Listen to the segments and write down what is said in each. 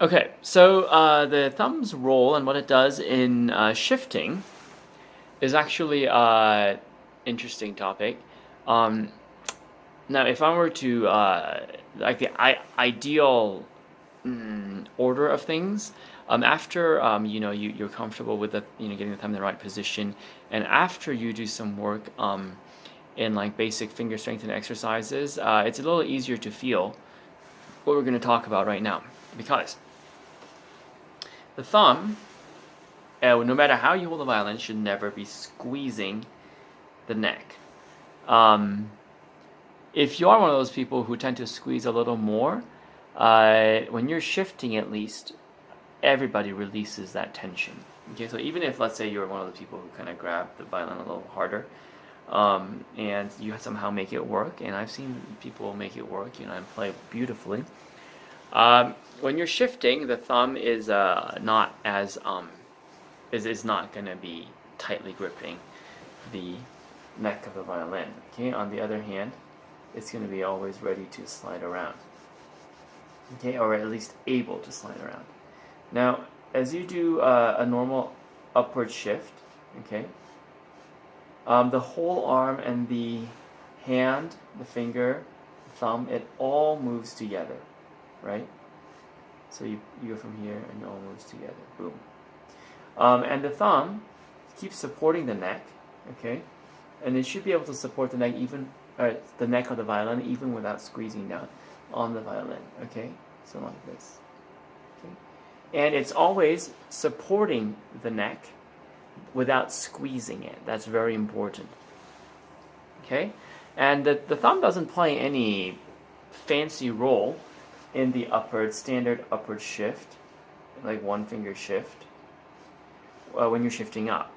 Okay, so the thumb's role and what it does in shifting is actually an interesting topic. Um, Now, if I were to like the ideal order of things, after you're comfortable with the getting the thumb in the right position, and after you do some work in like basic finger strengthening exercises, it's a little easier to feel what we're going to talk about right now, because the thumb, no matter how you hold the violin, should never be squeezing the neck. If you are one of those people who tend to squeeze a little more, when you're shifting at least, everybody releases that tension. Okay, so even if, let's say, you're one of the people who kind of grab the violin a little harder, and you somehow make it work, and I've seen people make it work, and play beautifully. When you're shifting, the thumb is not as is not going to be tightly gripping the neck of the violin. Okay, on the other hand, it's going to be always ready to slide around. Okay, or at least able to slide around. Now, as you do a normal upward shift, okay, the whole arm and the hand, the finger, the thumb, it all moves together, right? So you go from here and it all moves together. Boom. And the thumb keeps supporting the neck, okay, and it should be able to support the neck the neck of the violin even without squeezing down on the violin. Okay, so like this. Okay, and it's always supporting the neck without squeezing it. That's very important. Okay, and the thumb doesn't play any fancy role in the standard upward shift, like one finger shift, when you're shifting up.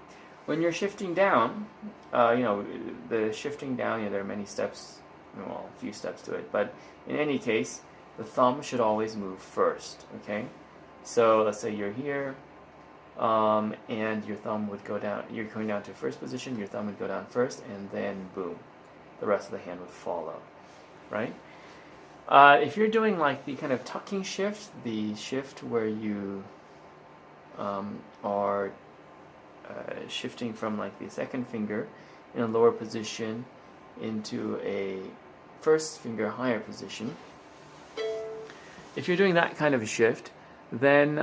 When you're shifting down, the shifting down, there are many steps, well, a few steps to it, but in any case, the thumb should always move first, okay? So let's say you're here, and your thumb would go down, you're going down to first position, your thumb would go down first, and then boom, the rest of the hand would follow, right? If you're doing like the kind of tucking shift, the shift where you are shifting from like the second finger in a lower position into a first finger higher position. If you're doing that kind of a shift, then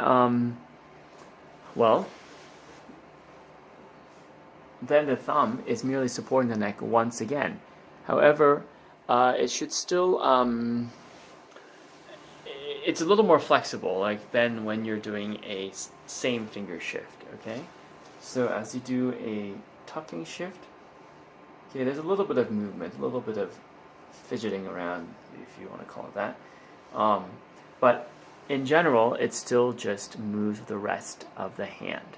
then the thumb is merely supporting the neck once again. However, it should still it's a little more flexible, like than when you're doing a same finger shift. Okay. So as you do a tucking shift, okay, there's a little bit of movement, a little bit of fidgeting around, if you want to call it that. But in general, it still just moves the rest of the hand.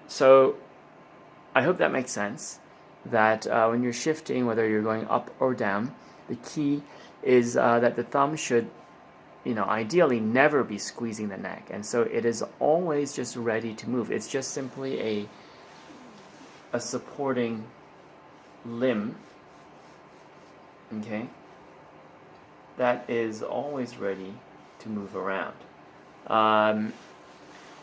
So I hope that makes sense, that when you're shifting, whether you're going up or down, the key is that the thumb should ideally never be squeezing the neck, and so it is always just ready to move. It's just simply a supporting limb, okay, that is always ready to move around. And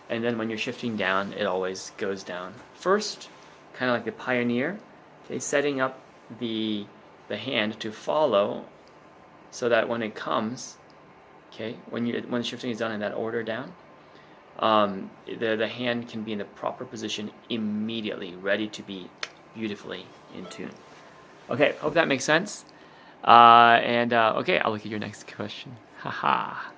then when you're shifting down, it always goes down first, kind of like the pioneer, okay, setting up the hand to follow, so that when it comes, okay, when the shifting is done in that order down, the hand can be in the proper position immediately, ready to be beautifully in tune. Okay, hope that makes sense. Okay, I'll look at your next question. Haha.